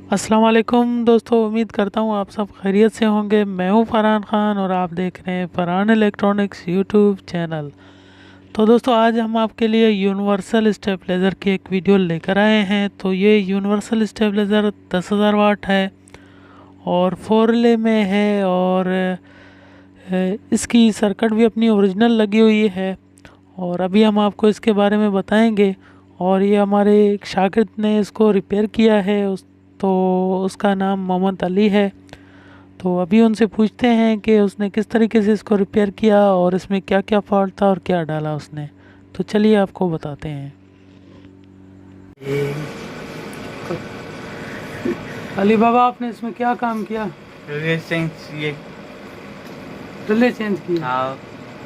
अस्सलाम वालेकुम दोस्तों, उम्मीद करता हूँ आप सब खैरियत से होंगे। मैं हूँ फरहान ख़ान और आप देख रहे हैं फरहान इलेक्ट्रॉनिक्स यूट्यूब चैनल। तो दोस्तों, आज हम आपके लिए यूनिवर्सल स्टेबलाइज़र की एक वीडियो लेकर आए हैं। तो ये यूनिवर्सल स्टेबलाइज़र 10,000 वाट है और 4 रिले में है और इसकी सर्किट भी अपनी ओरिजिनल लगी हुई है और अभी हम आपको इसके बारे में बताएंगे। और ये हमारे एक शागिर्द ने इसको रिपेयर किया है तो उसका नाम मोहम्मद अली है। तो अभी उनसे पूछते हैं कि उसने किस तरीके से इसको रिपेयर किया और इसमें क्या क्या फॉल्ट था और क्या डाला उसने। तो चलिए आपको बताते हैं। ये अली बाबा, आपने इसमें क्या काम किया? रेसेंस ये रिले चेंज किया? हाँ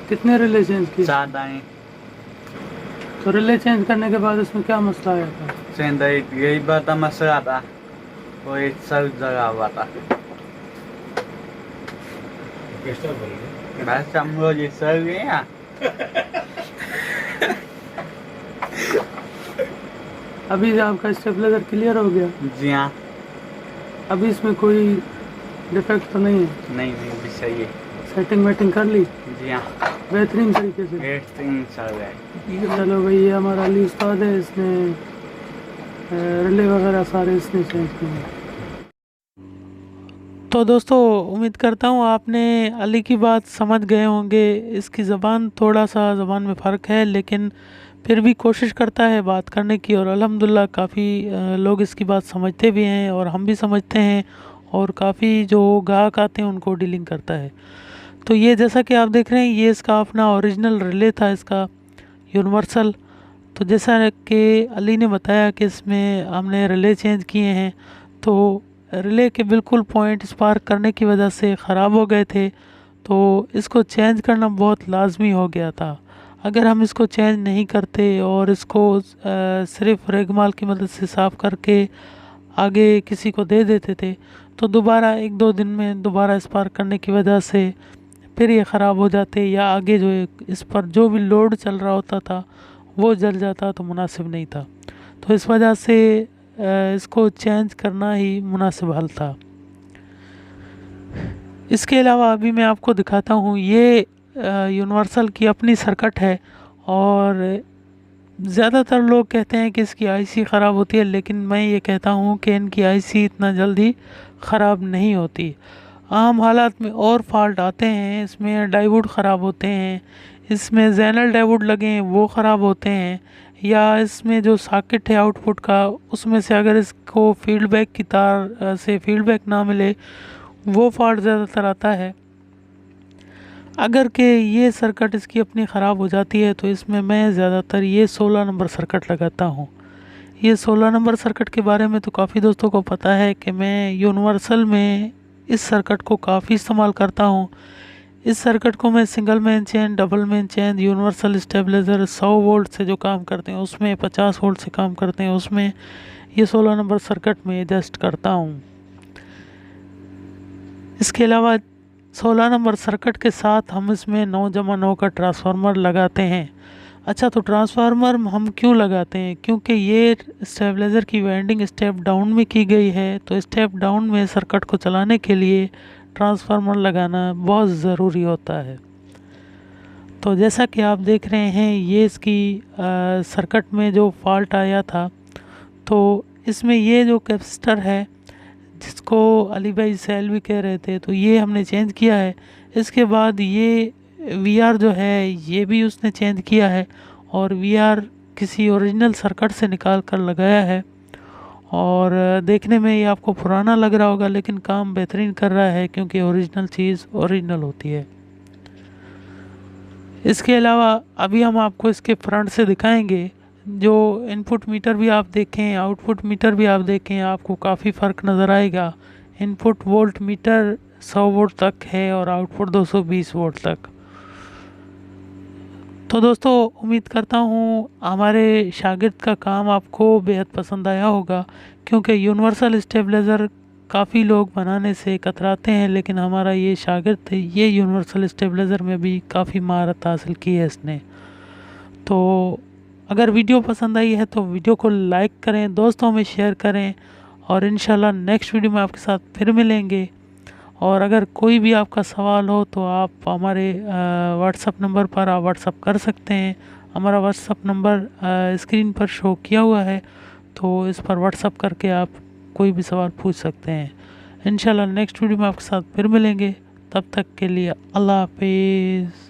कितने रिले चेंज किए? ज़्यादा है। तो रिले चेंज करने के बाद इसमें क्या मसला आया था? सेंधा यही बड़ा मसला था, वो एक सर जगा हुआ था। बस हम लोग ये सर गए ना। अभी आपका स्टेबलाइजर क्लियर हो गया? जी हाँ। अभी इसमें कोई डिफेक्ट तो नहीं है? नहीं नहीं भी सही है। सेटिंग वेटिंग कर ली जी हाँ, बेहतरीन तरीके से? एक तीन सर है। चलो भाई, ये हमारा अली उस्ताद है, इसने रिले वगैरह सारे इसने चेंज किए। तो दोस्तों, उम्मीद करता हूँ आपने अली की बात समझ गए होंगे। इसकी ज़बान थोड़ा सा ज़बान में फ़र्क है, लेकिन फिर भी कोशिश करता है बात करने की और अल्हम्दुलिल्लाह काफ़ी लोग इसकी बात समझते भी हैं और हम भी समझते हैं और काफ़ी जो ग्राहक आते हैं उनको डीलिंग करता है। तो ये जैसा कि आप देख रहे हैं, ये इसका अपना ओरिजिनल रिले था, इसका यूनिवर्सल। तो जैसा कि अली ने बताया कि इसमें हमने रिले चेंज किए हैं, तो रिले के बिल्कुल पॉइंट स्पार्क करने की वजह से ख़राब हो गए थे। तो इसको चेंज करना बहुत लाजमी हो गया था। अगर हम इसको चेंज नहीं करते और इसको सिर्फ रेगमाल की मदद से साफ़ करके आगे किसी को दे देते थे, तो दोबारा 1-2 दिन में दोबारा स्पार्क करने की वजह से फिर ये ख़राब हो जाते या आगे जो इस पर जो भी लोड चल रहा होता था वो जल जाता, तो मुनासिब नहीं था। तो इस वजह से इसको चेंज करना ही मुनासिब हल था। इसके अलावा अभी मैं आपको दिखाता हूँ, ये यूनिवर्सल की अपनी सर्किट है और ज़्यादातर लोग कहते हैं कि इसकी आईसी ख़राब होती है, लेकिन मैं ये कहता हूँ कि इनकी आईसी इतना जल्दी ख़राब नहीं होती। आम हालात में और फॉल्ट आते हैं, इसमें डायोड ख़राब होते हैं, इसमें ज़ेनर डायोड लगे हैं वो ख़राब होते हैं, या इसमें जो सॉकेट है आउटपुट का उसमें से अगर इसको फीडबैक की तार से फीडबैक ना मिले, वो फॉल्ट ज़्यादातर आता है। अगर के ये सर्किट इसकी अपनी ख़राब हो जाती है तो इसमें मैं ज़्यादातर ये 16 नंबर सर्किट लगाता हूँ। ये 16 नंबर सर्किट के बारे में तो काफ़ी दोस्तों को पता है कि मैं यूनिवर्सल में इस सर्किट को काफ़ी इस्तेमाल करता हूँ। इस सर्किट को मैं single main chain, double main chain, universal stabiliser 100 volt से जो काम करते हैं उसमें, 50 वोल्ट से काम करते हैं उसमें, ये 16 नंबर सर्किट में एडजस्ट करता हूँ। इसके अलावा 16 नंबर सर्किट के साथ हम इसमें 9/9 का ट्रांसफार्मर लगाते हैं। अच्छा, तो ट्रांसफार्मर हम क्यों लगाते हैं? क्योंकि ये स्टेबलाइज़र की वाइंडिंग स्टेप डाउन में की गई है, तो स्टेप डाउन में सर्किट को चलाने के लिए ट्रांसफार्मर लगाना बहुत ज़रूरी होता है। तो जैसा कि आप देख रहे हैं, ये इसकी सर्किट में जो फॉल्ट आया था, तो इसमें ये जो कैपेसिटर है जिसको अली भाई सेल भी कह रहे थे, तो ये हमने चेंज किया है। इसके बाद ये वीआर जो है ये भी उसने चेंज किया है और वीआर किसी ओरिजिनल सर्किट से निकाल कर लगाया है और देखने में ये आपको पुराना लग रहा होगा, लेकिन काम बेहतरीन कर रहा है क्योंकि ओरिजिनल चीज़ ओरिजिनल होती है। इसके अलावा अभी हम आपको इसके फ्रंट से दिखाएंगे। जो इनपुट मीटर भी आप देखें, आउटपुट मीटर भी आप देखें, आपको काफ़ी फ़र्क नज़र आएगा। इनपुट वोल्ट मीटर 100 वोल्ट तक है और आउटपुट 220 वोल्ट तक। तो दोस्तों, उम्मीद करता हूँ हमारे शागिर्द का काम आपको बेहद पसंद आया होगा, क्योंकि यूनिवर्सल स्टेबलाइज़र काफ़ी लोग बनाने से कतराते हैं, लेकिन हमारा ये शागिर्द ये यूनिवर्सल स्टेबलाइज़र में भी काफ़ी महारत हासिल की है इसने। तो अगर वीडियो पसंद आई है तो वीडियो को लाइक करें, दोस्तों में शेयर करें और इंशाल्लाह नेक्स्ट वीडियो में आपके साथ फिर मिलेंगे। और अगर कोई भी आपका सवाल हो तो आप हमारे व्हाट्सअप नंबर पर आप व्हाट्सअप कर सकते हैं। हमारा व्हाट्सअप नंबर स्क्रीन पर शो किया हुआ है, तो इस पर व्हाट्सअप करके आप कोई भी सवाल पूछ सकते हैं। इंशाल्लाह नेक्स्ट वीडियो में आपके साथ फिर मिलेंगे। तब तक के लिए अल्लाह हाफिज़।